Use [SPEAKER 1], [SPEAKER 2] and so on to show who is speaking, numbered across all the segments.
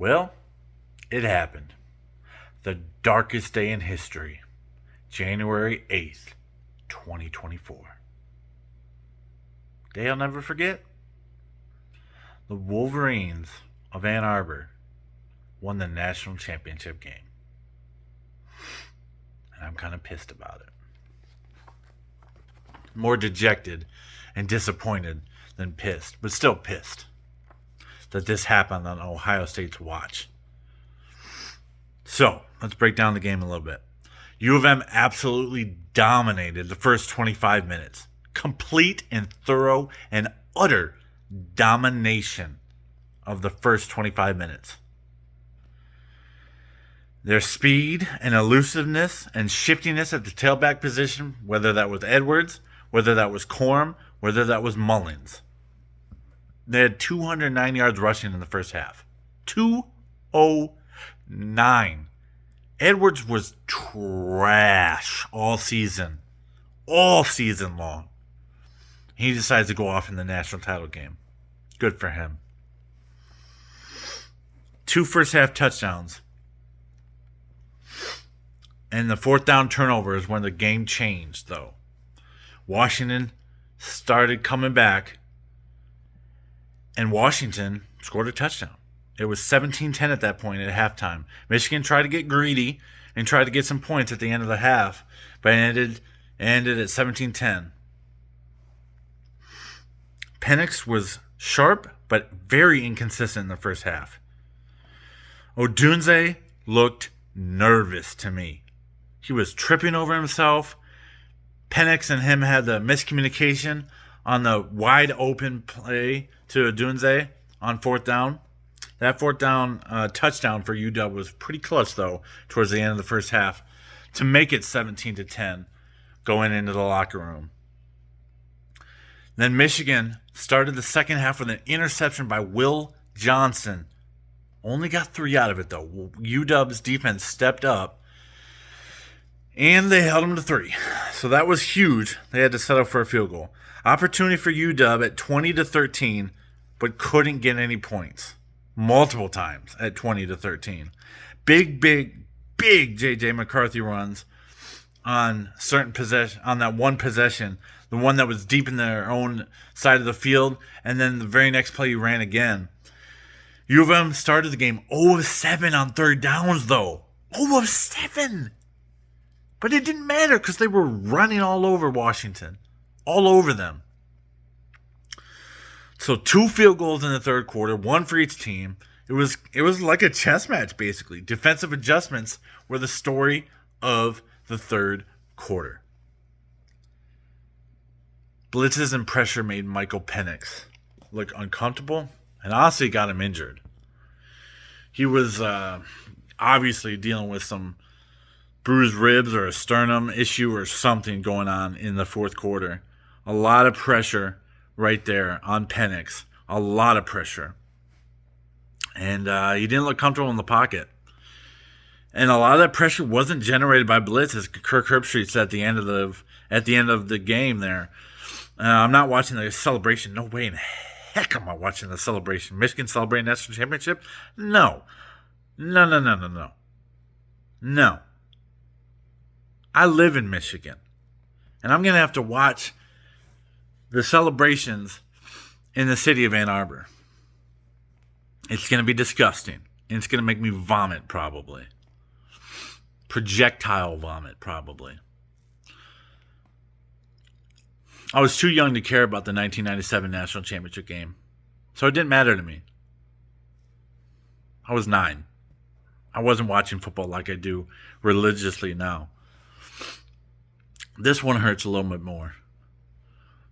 [SPEAKER 1] Well, it happened. The darkest day in history. January 8th, 2024. Day I'll never forget. The Wolverines of Ann Arbor won the national championship game. And I'm kind of pissed about it. More dejected and disappointed than pissed, but still pissed that this happened on Ohio State's watch. So, let's break down the game a little bit. U of M absolutely dominated the first 25 minutes. Complete and thorough and utter domination of the first 25 minutes. Their speed and elusiveness and shiftiness at the tailback position, whether that was Edwards, whether that was Corum, whether that was Mullins. They had 209 yards rushing in the first half. 209. Edwards was trash all season. All season long. He decides to go off in the national title game. Good for him. 2 first half touchdowns. And the fourth down turnover is when the game changed, though. Washington started coming back. And Washington scored a touchdown. It was 17-10 at that point at halftime. Michigan tried to get greedy and tried to get some points at the end of the half, but it ended at 17-10. Penix was sharp but very inconsistent in the first half. Odunze looked nervous to me. He was tripping over himself. Penix and him had the miscommunication on the wide open play to Odunze on fourth down. That fourth down touchdown for UW was pretty close, though, towards the end of the first half to make it 17-10 going into the locker room. Then Michigan started the second half with an interception by Will Johnson. Only got 3 out of it, though. UW's defense stepped up, and they held them to 3. So that was huge. They had to settle for a field goal. Opportunity for UW at 20-13, but couldn't get any points. Multiple times at 20-13. Big J.J. McCarthy runs on certain possession, on that one possession, the one that was deep in their own side of the field, and then the very next play he ran again. U of M started the game 0-7 on third downs, though. 0-7! But it didn't matter because they were running all over Washington. All over them. So 2 field goals in the third quarter, 1 for each team. It was like a chess match, basically. Defensive adjustments were the story of the third quarter. Blitzes and pressure made Michael Penix look uncomfortable and honestly got him injured. He was obviously dealing with some bruised ribs or a sternum issue or something going on in the fourth quarter. A lot of pressure right there on Penix. A lot of pressure. And he didn't look comfortable in the pocket. And a lot of that pressure wasn't generated by blitz, as Kirk Herbstreit said at the end of the game there. I'm not watching the celebration. No way in heck am I watching the celebration. Michigan celebrating national championship? No. No. I live in Michigan. And I'm going to have to watch the celebrations in the city of Ann Arbor. It's going to be disgusting. And it's going to make me vomit, probably. Projectile vomit, probably. I was too young to care about the 1997 national championship game. So it didn't matter to me. I was 9. I wasn't watching football like I do religiously now. This one hurts a little bit more.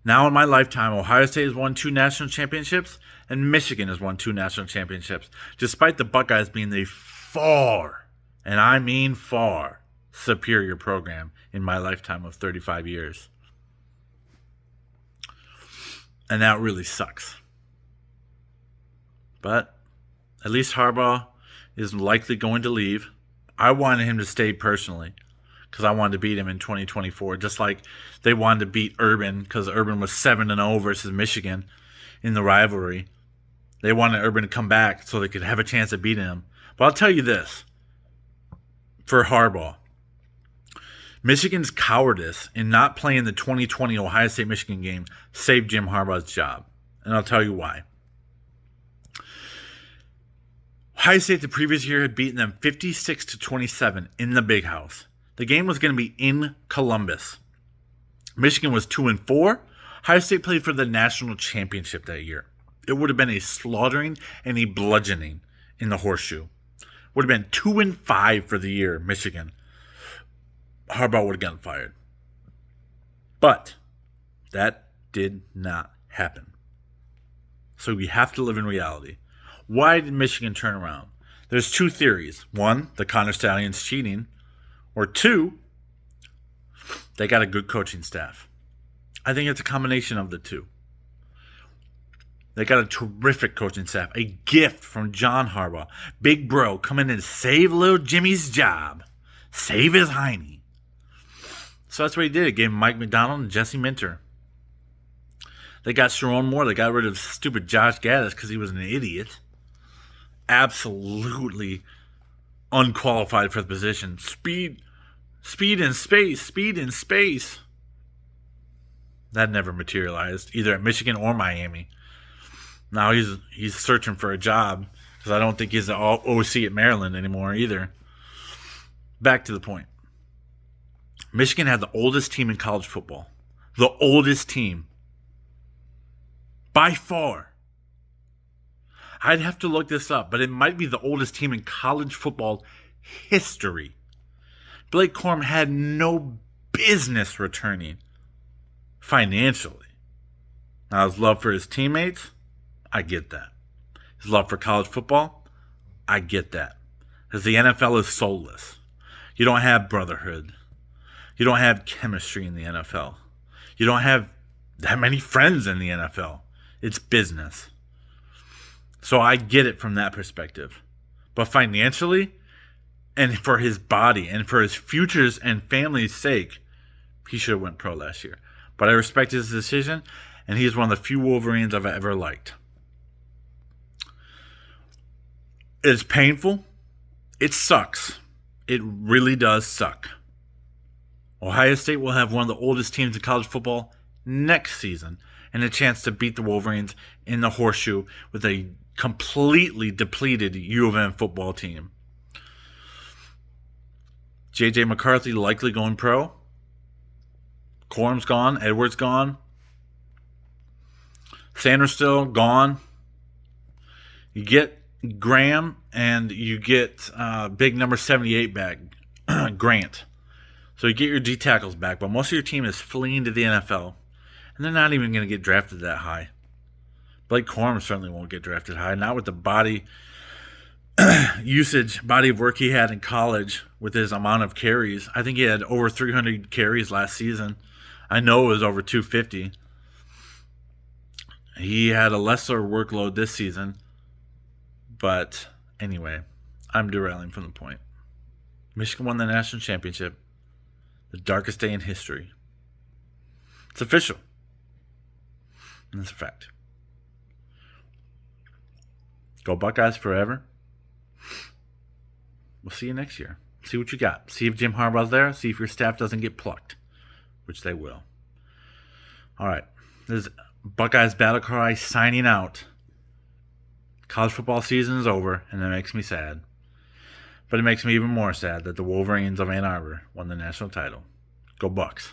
[SPEAKER 1] Now in my lifetime, Ohio State has won 2 national championships and Michigan has won 2 national championships, despite the Buckeyes being the far, and I mean far, superior program in my lifetime of 35 years. And that really sucks. But at least Harbaugh is likely going to leave. I wanted him to stay personally because I wanted to beat him in 2024, just like they wanted to beat Urban because Urban was 7-0 versus Michigan in the rivalry. They wanted Urban to come back so they could have a chance of beating him. But I'll tell you this. For Harbaugh, Michigan's cowardice in not playing the 2020 Ohio State-Michigan game saved Jim Harbaugh's job. And I'll tell you why. Ohio State the previous year had beaten them 56-27 in the Big House. The game was going to be in Columbus. Michigan was 2-4. Ohio State played for the national championship that year. It would have been a slaughtering and a bludgeoning in the horseshoe. Would have been 2-5 for the year, Michigan. Harbaugh would have gotten fired. But that did not happen. So we have to live in reality. Why did Michigan turn around? There's two theories. One, the Connor Stallions cheating. Or two, they got a good coaching staff. I think it's a combination of the two. They got a terrific coaching staff. A gift from John Harbaugh. Big bro coming in to save little Jimmy's job. Save his hiney. So that's what he did. He gave Mike McDonald and Jesse Minter. They got Sharon Moore. They got rid of stupid Josh Gaddis because he was an idiot. Absolutely unqualified for the position. Speed in space. That never materialized, either at Michigan or Miami. Now he's searching for a job because I don't think he's the OC at Maryland anymore either. Back to the point. Michigan had the oldest team in college football. The oldest team. By far. I'd have to look this up, but it might be the oldest team in college football history. Blake Corum had no business returning financially. Now, his love for his teammates, I get that. His love for college football, I get that. Because the NFL is soulless. You don't have brotherhood. You don't have chemistry in the NFL. You don't have that many friends in the NFL. It's business. So I get it from that perspective. But financially, and for his body, and for his future's and family's sake, he should have went pro last year. But I respect his decision, and he's one of the few Wolverines I've ever liked. It's painful. It sucks. It really does suck. Ohio State will have one of the oldest teams in college football next season and a chance to beat the Wolverines in the horseshoe with a completely depleted U of M football team. J.J. McCarthy likely going pro. Corum's gone. Edwards gone. Sanders still gone. You get Graham and you get big number 78 back, Grant. So you get your D tackles back, but most of your team is fleeing to the NFL, and they're not even going to get drafted that high. Blake Corum certainly won't get drafted high, not with the body usage, body of work he had in college with his amount of carries. I think he had over 300 carries last season. I know it was over 250. He had a lesser workload this season. But anyway, I'm derailing from the point. Michigan won the national championship. The darkest day in history. It's official. And it's a fact. Go Buckeyes forever. We'll see you next year. See what you got. See if Jim Harbaugh's there. See if your staff doesn't get plucked. Which they will. All right. This is Buckeyes Battle Cry signing out. College football season is over, and that makes me sad. But it makes me even more sad that the Wolverines of Ann Arbor won the national title. Go Bucks.